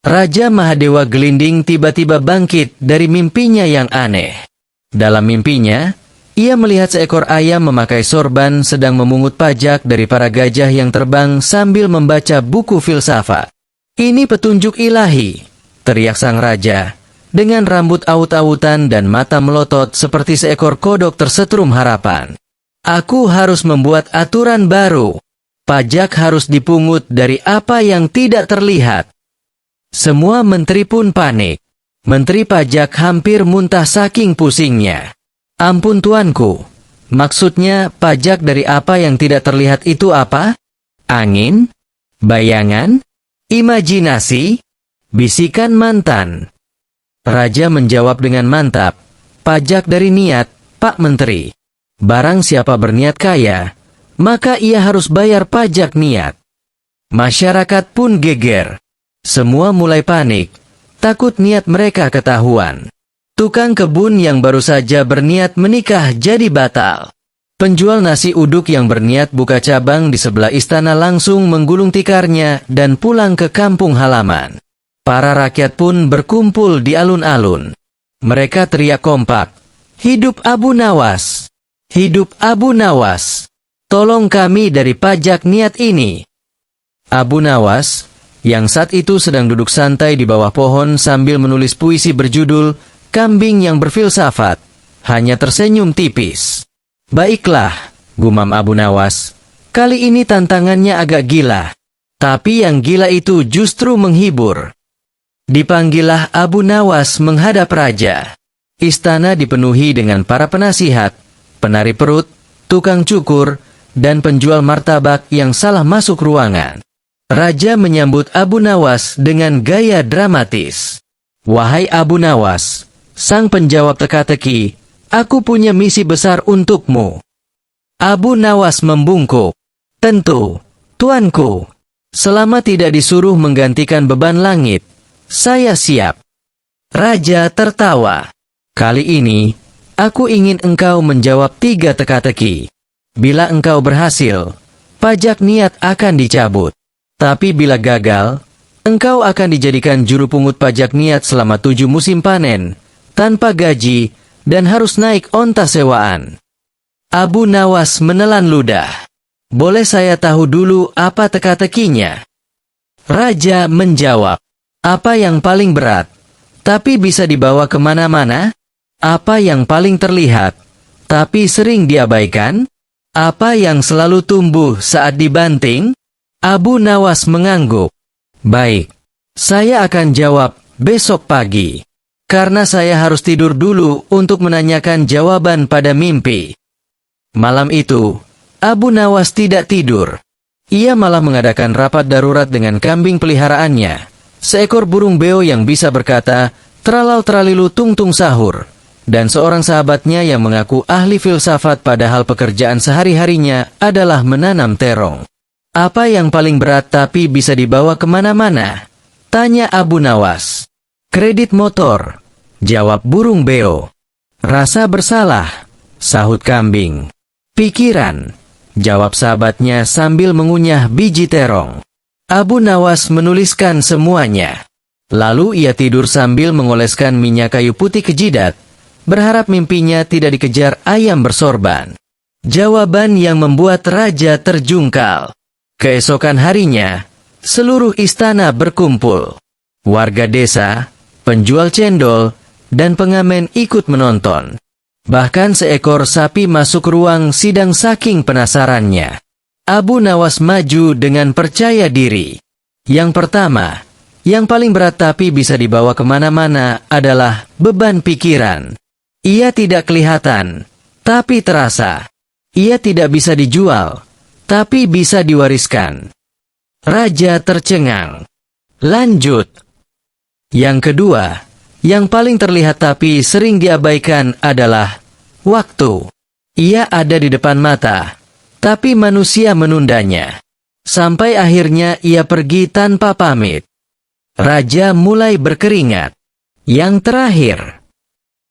Raja Mahadewa Gelinding tiba-tiba bangkit dari mimpinya yang aneh. Dalam mimpinya, ia melihat seekor ayam memakai sorban sedang memungut pajak dari para gajah yang terbang sambil membaca buku filsafat. "Ini petunjuk ilahi," teriak sang raja, dengan rambut aut-autan dan mata melotot seperti seekor kodok tersetrum harapan. "Aku harus membuat aturan baru. Pajak harus dipungut dari apa yang tidak terlihat." Semua menteri pun panik. Menteri pajak hampir muntah saking pusingnya. "Ampun tuanku, maksudnya pajak dari apa yang tidak terlihat itu apa? Angin? Bayangan? Imajinasi?" bisikan mantan. Raja menjawab dengan mantap, "Pajak dari niat, Pak Menteri. Barang siapa berniat kaya, maka ia harus bayar pajak niat." Masyarakat pun geger. Semua mulai panik, takut niat mereka ketahuan. Tukang kebun yang baru saja berniat menikah jadi batal. Penjual nasi uduk yang berniat buka cabang di sebelah istana langsung menggulung tikarnya dan pulang ke kampung halaman. Para rakyat pun berkumpul di alun-alun. Mereka teriak kompak, "Hidup Abu Nawas! Hidup Abu Nawas! Tolong kami dari pajak niat ini!" Abu Nawas, yang saat itu sedang duduk santai di bawah pohon sambil menulis puisi berjudul "Kambing yang Berfilsafat", hanya tersenyum tipis. "Baiklah," gumam Abu Nawas, "kali ini tantangannya agak gila. Tapi yang gila itu justru menghibur." Dipanggillah Abu Nawas menghadap raja. Istana dipenuhi dengan para penasihat, penari perut, tukang cukur, dan penjual martabak yang salah masuk ruangan. Raja menyambut Abu Nawas dengan gaya dramatis. "Wahai Abu Nawas, sang penjawab teka-teki, aku punya misi besar untukmu." Abu Nawas membungkuk. "Tentu, tuanku. Selama tidak disuruh menggantikan beban langit, saya siap." Raja tertawa. "Kali ini, aku ingin engkau menjawab 3 teka-teki. Bila engkau berhasil, pajak niat akan dicabut. Tapi bila gagal, engkau akan dijadikan juru pungut pajak niat selama 7 musim panen, tanpa gaji, dan harus naik onta sewaan." Abu Nawas menelan ludah. "Boleh saya tahu dulu apa teka-tekinya?" Raja menjawab, "Apa yang paling berat, tapi bisa dibawa kemana-mana? Apa yang paling terlihat, tapi sering diabaikan? Apa yang selalu tumbuh saat dibanting?" Abu Nawas mengangguk. "Baik, saya akan jawab besok pagi. Karena saya harus tidur dulu untuk menanyakan jawaban pada mimpi." Malam itu, Abu Nawas tidak tidur. Ia malah mengadakan rapat darurat dengan kambing peliharaannya, seekor burung beo yang bisa berkata, "Tralau tralilu tung tung sahur," dan seorang sahabatnya yang mengaku ahli filsafat padahal pekerjaan sehari-harinya adalah menanam terong. "Apa yang paling berat tapi bisa dibawa kemana-mana?" tanya Abu Nawas. "Kredit motor," jawab burung beo. "Rasa bersalah," sahut kambing. "Pikiran," jawab sahabatnya sambil mengunyah biji terong. Abu Nawas menuliskan semuanya. Lalu ia tidur sambil mengoleskan minyak kayu putih ke jidat, berharap mimpinya tidak dikejar ayam bersorban. Jawaban yang membuat raja terjungkal. Keesokan harinya, seluruh istana berkumpul. Warga desa, penjual cendol, dan pengamen ikut menonton. Bahkan seekor sapi masuk ruang sidang saking penasarannya. Abu Nawas maju dengan percaya diri. "Yang pertama, yang paling berat tapi bisa dibawa kemana-mana adalah beban pikiran. Ia tidak kelihatan, tapi terasa. Ia tidak bisa dijual, tapi bisa diwariskan." Raja tercengang. "Lanjut." "Yang kedua, yang paling terlihat tapi sering diabaikan adalah waktu. Ia ada di depan mata, tapi manusia menundanya. Sampai akhirnya ia pergi tanpa pamit." Raja mulai berkeringat. "Yang terakhir."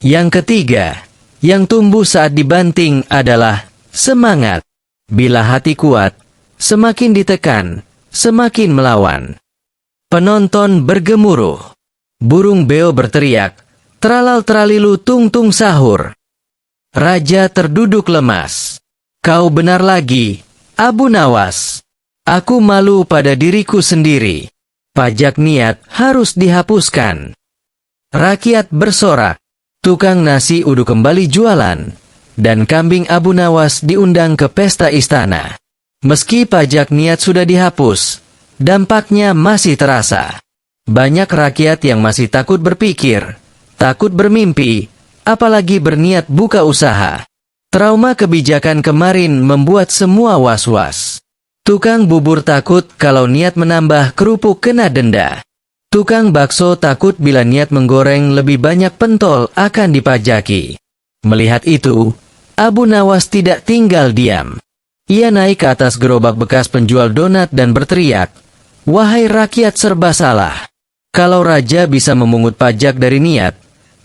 "Yang ketiga, yang tumbuh saat dibanting adalah semangat. Bila hati kuat, semakin ditekan, semakin melawan." Penonton bergemuruh. Burung beo berteriak, "Tralal tralilu tung tung sahur." Raja terduduk lemas. "Kau benar lagi, Abu Nawas. Aku malu pada diriku sendiri. Pajak niat harus dihapuskan." Rakyat bersorak. Tukang nasi uduk kembali jualan, dan kambing Abu Nawas diundang ke pesta istana. Meski pajak niat sudah dihapus, dampaknya masih terasa. Banyak rakyat yang masih takut berpikir, takut bermimpi, apalagi berniat buka usaha. Trauma kebijakan kemarin membuat semua was-was. Tukang bubur takut kalau niat menambah kerupuk kena denda. Tukang bakso takut bila niat menggoreng lebih banyak pentol akan dipajaki. Melihat itu, Abu Nawas tidak tinggal diam. Ia naik ke atas gerobak bekas penjual donat dan berteriak, "Wahai rakyat serba salah. Kalau raja bisa memungut pajak dari niat,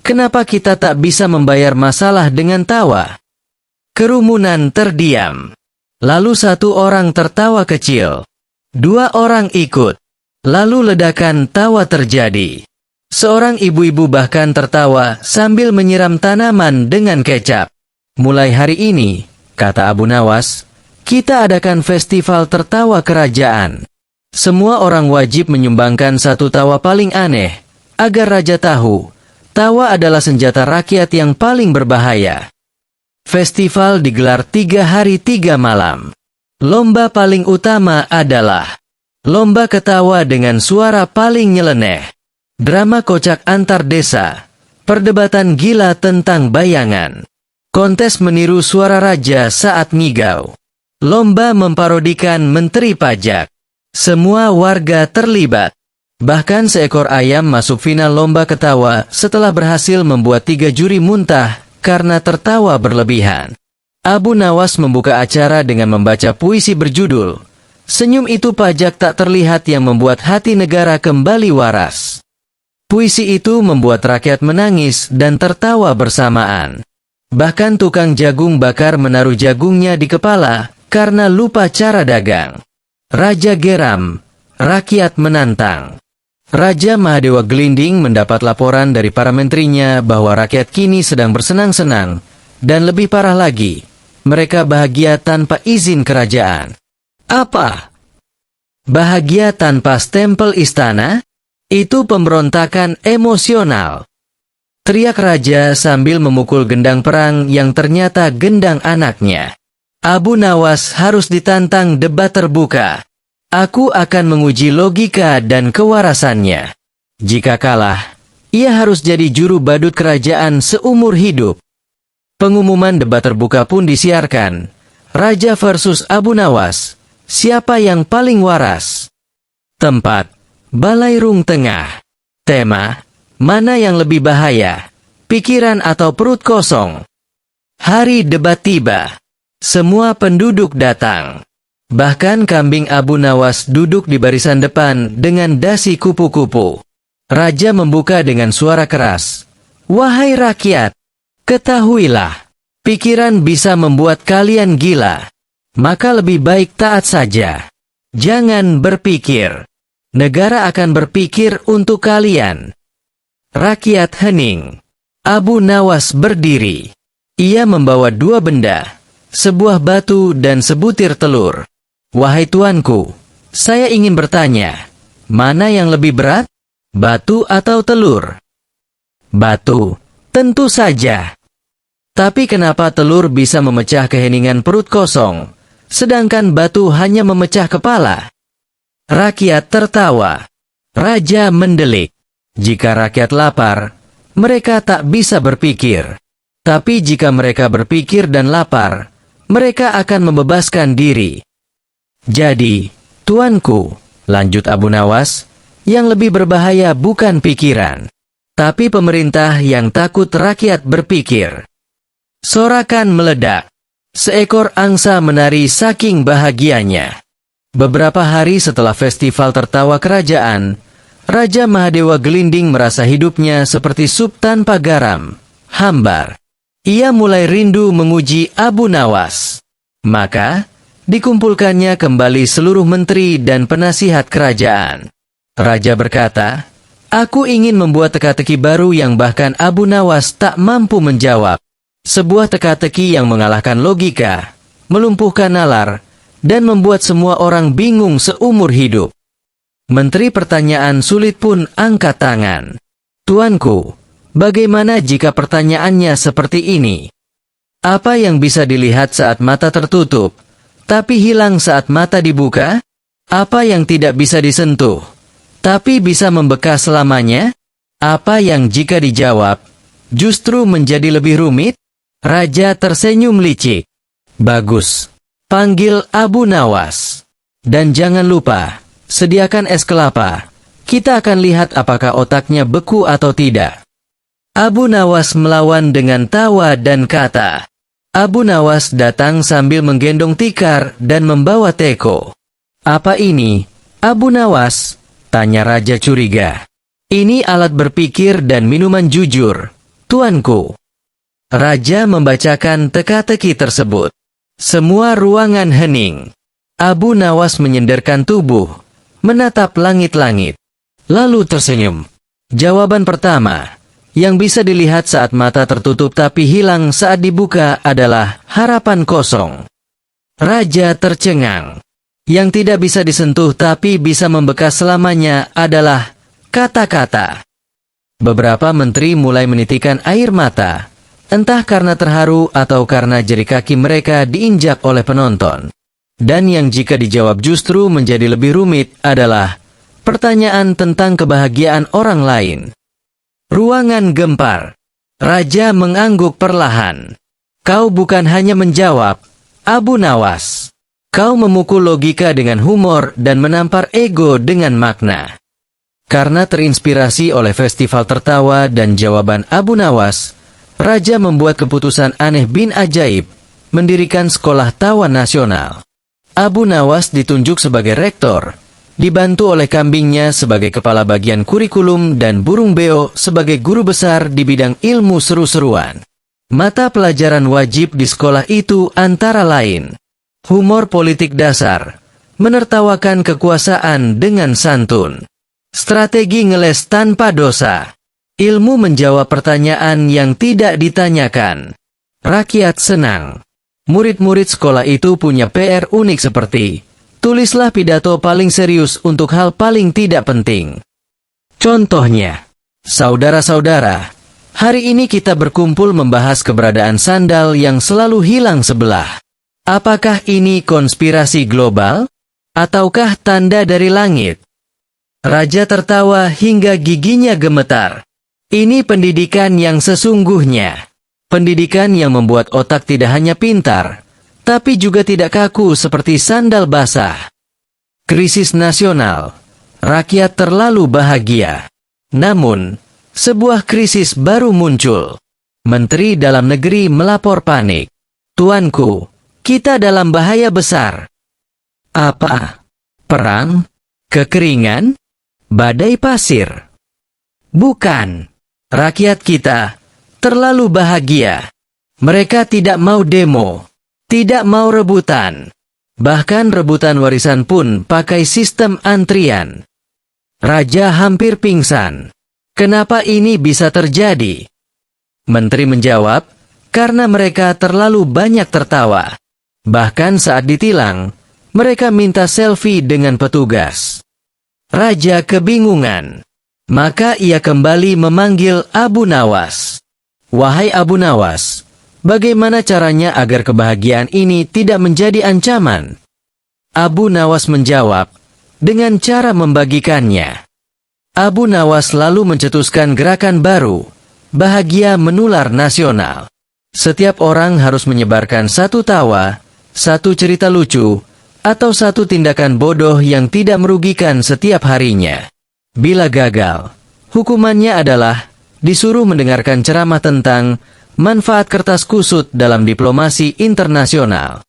kenapa kita tak bisa membayar masalah dengan tawa?" Kerumunan terdiam. Lalu satu orang tertawa kecil. Dua orang ikut. Lalu ledakan tawa terjadi. Seorang ibu-ibu bahkan tertawa sambil menyiram tanaman dengan kecap. "Mulai hari ini," kata Abu Nawas, "kita adakan festival tertawa kerajaan. Semua orang wajib menyumbangkan satu tawa paling aneh, agar raja tahu, tawa adalah senjata rakyat yang paling berbahaya." Festival digelar 3 hari 3 malam. Lomba paling utama adalah lomba ketawa dengan suara paling nyeleneh, drama kocak antar desa, perdebatan gila tentang bayangan, kontes meniru suara raja saat ngigau, lomba memparodikan menteri pajak. Semua warga terlibat. Bahkan seekor ayam masuk final lomba ketawa setelah berhasil membuat 3 juri muntah karena tertawa berlebihan. Abu Nawas membuka acara dengan membaca puisi berjudul "Senyum Itu Pajak Tak Terlihat yang Membuat Hati Negara Kembali Waras." Puisi itu membuat rakyat menangis dan tertawa bersamaan. Bahkan tukang jagung bakar menaruh jagungnya di kepala karena lupa cara dagang. Raja geram, rakyat menantang. Raja Mahadewa Gelinding mendapat laporan dari para menterinya bahwa rakyat kini sedang bersenang-senang, dan lebih parah lagi, mereka bahagia tanpa izin kerajaan. Apa? Bahagia tanpa stempel istana? Itu pemberontakan emosional. Teriak raja sambil memukul gendang perang yang ternyata gendang anaknya. Abu Nawas harus ditantang debat terbuka. Aku akan menguji logika dan kewarasannya. Jika kalah, ia harus jadi juru badut kerajaan seumur hidup. Pengumuman debat terbuka pun disiarkan. Raja versus Abu Nawas. Siapa yang paling waras? Tempat, Balairung Tengah. Tema, mana yang lebih bahaya? Pikiran atau perut kosong? Hari debat tiba. Semua penduduk datang. Bahkan kambing Abu Nawas duduk di barisan depan dengan dasi kupu-kupu. Raja membuka dengan suara keras. "Wahai rakyat, ketahuilah, pikiran bisa membuat kalian gila. Maka lebih baik taat saja. Jangan berpikir. Negara akan berpikir untuk kalian." Rakyat hening. Abu Nawas berdiri. Ia membawa 2 benda, sebuah batu dan sebutir telur. "Wahai tuanku, saya ingin bertanya, mana yang lebih berat? Batu atau telur?" "Batu, tentu saja. Tapi kenapa telur bisa memecah keheningan perut kosong, sedangkan batu hanya memecah kepala?" Rakyat tertawa. Raja mendelik. Jika rakyat lapar, mereka tak bisa berpikir. Tapi jika mereka berpikir dan lapar, mereka akan membebaskan diri. "Jadi, tuanku," lanjut Abu Nawas, "yang lebih berbahaya bukan pikiran, tapi pemerintah yang takut rakyat berpikir." Sorakan meledak. Seekor angsa menari saking bahagianya. Beberapa hari setelah festival tertawa kerajaan, Raja Mahadewa Gelinding merasa hidupnya seperti sup tanpa garam, hambar. Ia mulai rindu menguji Abu Nawas. Maka, dikumpulkannya kembali seluruh menteri dan penasihat kerajaan. Raja berkata, "Aku ingin membuat teka-teki baru yang bahkan Abu Nawas tak mampu menjawab. Sebuah teka-teki yang mengalahkan logika, melumpuhkan nalar, dan membuat semua orang bingung seumur hidup." Menteri Pertanyaan sulit pun angkat tangan. "Tuanku, bagaimana jika pertanyaannya seperti ini? Apa yang bisa dilihat saat mata tertutup, tapi hilang saat mata dibuka? Apa yang tidak bisa disentuh, tapi bisa membekas selamanya? Apa yang jika dijawab, justru menjadi lebih rumit?" Raja tersenyum licik. "Bagus. Panggil Abu Nawas. Dan jangan lupa, sediakan es kelapa. Kita akan lihat apakah otaknya beku atau tidak." Abu Nawas melawan dengan tawa dan kata. Abu Nawas datang sambil menggendong tikar dan membawa teko. "Apa ini, Abu Nawas?" tanya Raja curiga. "Ini alat berpikir dan minuman jujur, tuanku." Raja membacakan teka-teki tersebut. Semua ruangan hening. Abu Nawas menyenderkan tubuh, menatap langit-langit, lalu tersenyum. Jawaban pertama, yang bisa dilihat saat mata tertutup tapi hilang saat dibuka adalah harapan kosong. Raja tercengang. Yang tidak bisa disentuh tapi bisa membekas selamanya adalah kata-kata. Beberapa menteri mulai menitikkan air mata, entah karena terharu atau karena jari kaki mereka diinjak oleh penonton. Dan yang jika dijawab justru menjadi lebih rumit adalah pertanyaan tentang kebahagiaan orang lain. Ruangan gempar. Raja mengangguk perlahan. "Kau bukan hanya menjawab, Abu Nawas. Kau memukul logika dengan humor dan menampar ego dengan makna." Karena terinspirasi oleh festival tertawa dan jawaban Abu Nawas, Raja membuat keputusan aneh bin ajaib, mendirikan sekolah tawa nasional. Abu Nawas ditunjuk sebagai rektor, dibantu oleh kambingnya sebagai kepala bagian kurikulum dan burung beo sebagai guru besar di bidang ilmu seru-seruan. Mata pelajaran wajib di sekolah itu antara lain humor politik dasar, menertawakan kekuasaan dengan santun, strategi ngeles tanpa dosa, ilmu menjawab pertanyaan yang tidak ditanyakan. Rakyat senang. Murid-murid sekolah itu punya PR unik seperti, tulislah pidato paling serius untuk hal paling tidak penting. Contohnya, "Saudara-saudara, hari ini kita berkumpul membahas keberadaan sandal yang selalu hilang sebelah. Apakah ini konspirasi global? Ataukah tanda dari langit?" Raja tertawa hingga giginya gemetar. Ini pendidikan yang sesungguhnya. Pendidikan yang membuat otak tidak hanya pintar, tapi juga tidak kaku seperti sandal basah. Krisis nasional. Rakyat terlalu bahagia. Namun, sebuah krisis baru muncul. Menteri Dalam Negeri melapor panik. "Tuanku, kita dalam bahaya besar." "Apa? Perang? Kekeringan? Badai pasir?" "Bukan. Rakyat kita terlalu bahagia. Mereka tidak mau demo, tidak mau rebutan. Bahkan rebutan warisan pun pakai sistem antrian." Raja hampir pingsan. "Kenapa ini bisa terjadi?" Menteri menjawab, "Karena mereka terlalu banyak tertawa. Bahkan saat ditilang, mereka minta selfie dengan petugas." Raja kebingungan. Maka ia kembali memanggil Abu Nawas. "Wahai Abu Nawas, bagaimana caranya agar kebahagiaan ini tidak menjadi ancaman?" Abu Nawas menjawab, "Dengan cara membagikannya." Abu Nawas lalu mencetuskan gerakan baru, bahagia menular nasional. Setiap orang harus menyebarkan satu tawa, satu cerita lucu, atau satu tindakan bodoh yang tidak merugikan setiap harinya. Bila gagal, hukumannya adalah disuruh mendengarkan ceramah tentang manfaat kertas kusut dalam diplomasi internasional.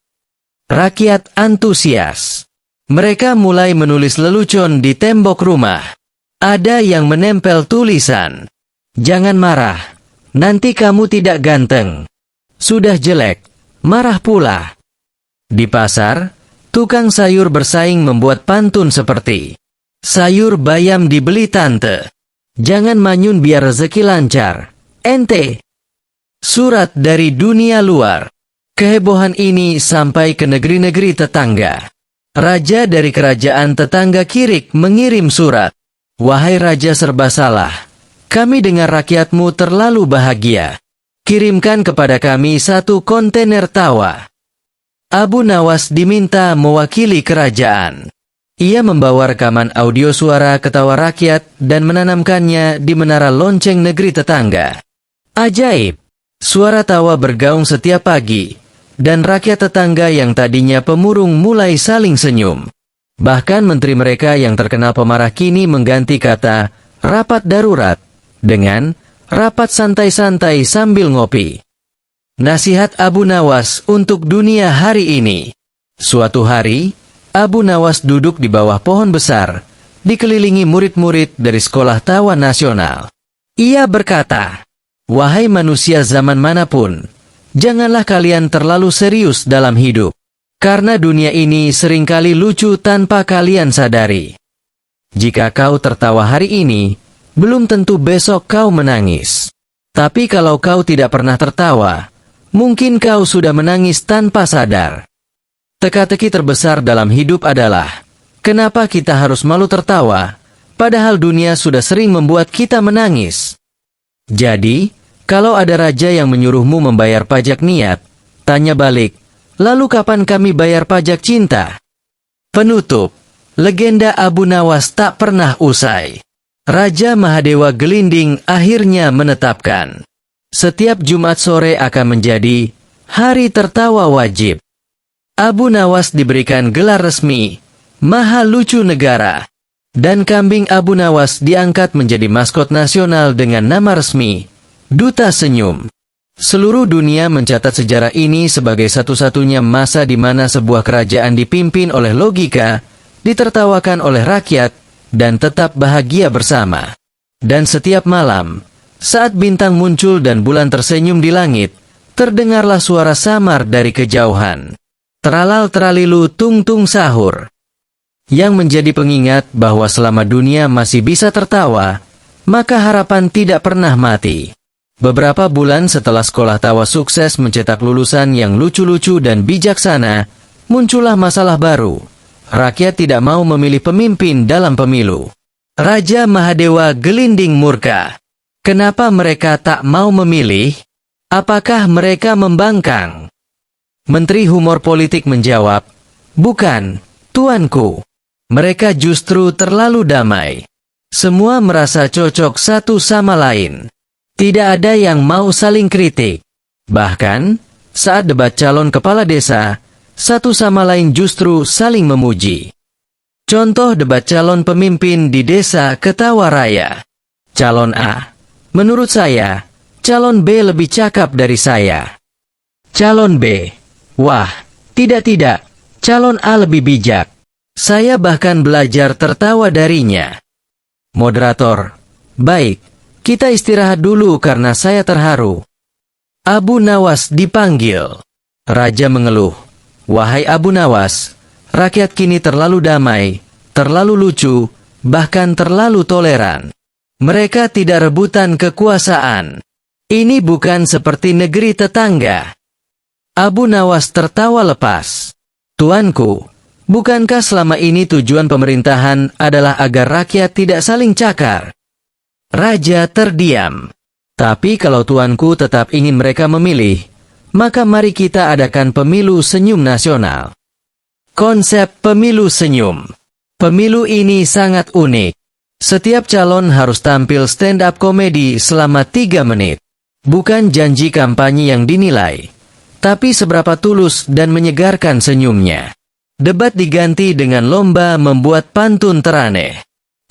Rakyat antusias. Mereka mulai menulis lelucon di tembok rumah. Ada yang menempel tulisan, "Jangan marah, nanti kamu tidak ganteng. Sudah jelek, marah pula." Di pasar, tukang sayur bersaing membuat pantun seperti, Sayur bayam dibeli tante. Jangan manyun biar rezeki lancar. Ente. Surat dari dunia luar. Kehebohan ini sampai ke negeri-negeri tetangga. Raja dari kerajaan tetangga Kirik mengirim surat. Wahai Raja serba salah, kami dengar rakyatmu terlalu bahagia. Kirimkan kepada kami 1 kontainer tawa. Abu Nawas diminta mewakili kerajaan. Ia membawa rekaman audio suara ketawa rakyat dan menanamkannya di menara lonceng negeri tetangga. Ajaib! Suara tawa bergaung setiap pagi, dan rakyat tetangga yang tadinya pemurung mulai saling senyum. Bahkan menteri mereka yang terkenal pemarah kini mengganti kata rapat darurat dengan rapat santai-santai sambil ngopi. Nasihat Abu Nawas untuk dunia hari ini. Suatu hari, Abu Nawas duduk di bawah pohon besar, dikelilingi murid-murid dari Sekolah Tawa Nasional. Ia berkata, "Wahai manusia zaman manapun, janganlah kalian terlalu serius dalam hidup, karena dunia ini seringkali lucu tanpa kalian sadari. Jika kau tertawa hari ini, belum tentu besok kau menangis. Tapi kalau kau tidak pernah tertawa, mungkin kau sudah menangis tanpa sadar." Teka-teki terbesar dalam hidup adalah, kenapa kita harus malu tertawa, padahal dunia sudah sering membuat kita menangis. Jadi, kalau ada raja yang menyuruhmu membayar pajak niat, tanya balik, lalu kapan kami bayar pajak cinta? Penutup, legenda Abu Nawas tak pernah usai. Raja Mahadewa Gelinding akhirnya menetapkan, setiap Jumat sore akan menjadi hari tertawa wajib. Abu Nawas diberikan gelar resmi, Maha Lucu Negara, dan kambing Abu Nawas diangkat menjadi maskot nasional dengan nama resmi, Duta Senyum. Seluruh dunia mencatat sejarah ini sebagai satu-satunya masa di mana sebuah kerajaan dipimpin oleh logika, ditertawakan oleh rakyat, dan tetap bahagia bersama. Dan setiap malam, saat bintang muncul dan bulan tersenyum di langit, terdengarlah suara samar dari kejauhan. Teralal teralilu tung tung sahur. Yang menjadi pengingat bahwa selama dunia masih bisa tertawa, maka harapan tidak pernah mati. Beberapa bulan setelah Sekolah Tawa sukses mencetak lulusan yang lucu-lucu dan bijaksana, muncullah masalah baru. Rakyat tidak mau memilih pemimpin dalam pemilu. Raja Mahadewa Gelinding murka. Kenapa mereka tak mau memilih? Apakah mereka membangkang? Menteri Humor Politik menjawab, "Bukan, tuanku. Mereka justru terlalu damai. Semua merasa cocok satu sama lain. Tidak ada yang mau saling kritik. Bahkan, saat debat calon kepala desa, satu sama lain justru saling memuji. Contoh debat calon pemimpin di desa Ketawa Raya. Calon A, menurut saya, calon B lebih cakap dari saya. Calon B, wah, tidak, calon A lebih bijak. Saya bahkan belajar tertawa darinya." Moderator, baik, kita istirahat dulu karena saya terharu. Abu Nawas dipanggil. Raja mengeluh, "Wahai Abu Nawas, rakyat kini terlalu damai, terlalu lucu, bahkan terlalu toleran. Mereka tidak rebutan kekuasaan. Ini bukan seperti negeri tetangga." Abu Nawas tertawa lepas. "Tuanku, bukankah selama ini tujuan pemerintahan adalah agar rakyat tidak saling cakar?" Raja terdiam. "Tapi kalau tuanku tetap ingin mereka memilih, maka mari kita adakan pemilu senyum nasional." Konsep pemilu senyum. Pemilu ini sangat unik. Setiap calon harus tampil stand-up komedi selama 3 menit. Bukan janji kampanye yang dinilai, tapi seberapa tulus dan menyegarkan senyumnya. Debat diganti dengan lomba membuat pantun teraneh.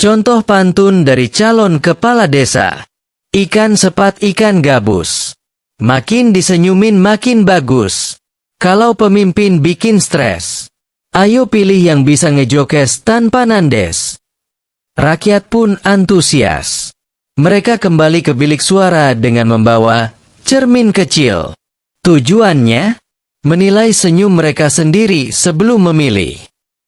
Contoh pantun dari calon kepala desa. "Ikan sepat ikan gabus. Makin disenyumin makin bagus. Kalau pemimpin bikin stres, ayo pilih yang bisa ngejokes tanpa nandes." Rakyat pun antusias. Mereka kembali ke bilik suara dengan membawa cermin kecil. Tujuannya? Menilai senyum mereka sendiri sebelum memilih.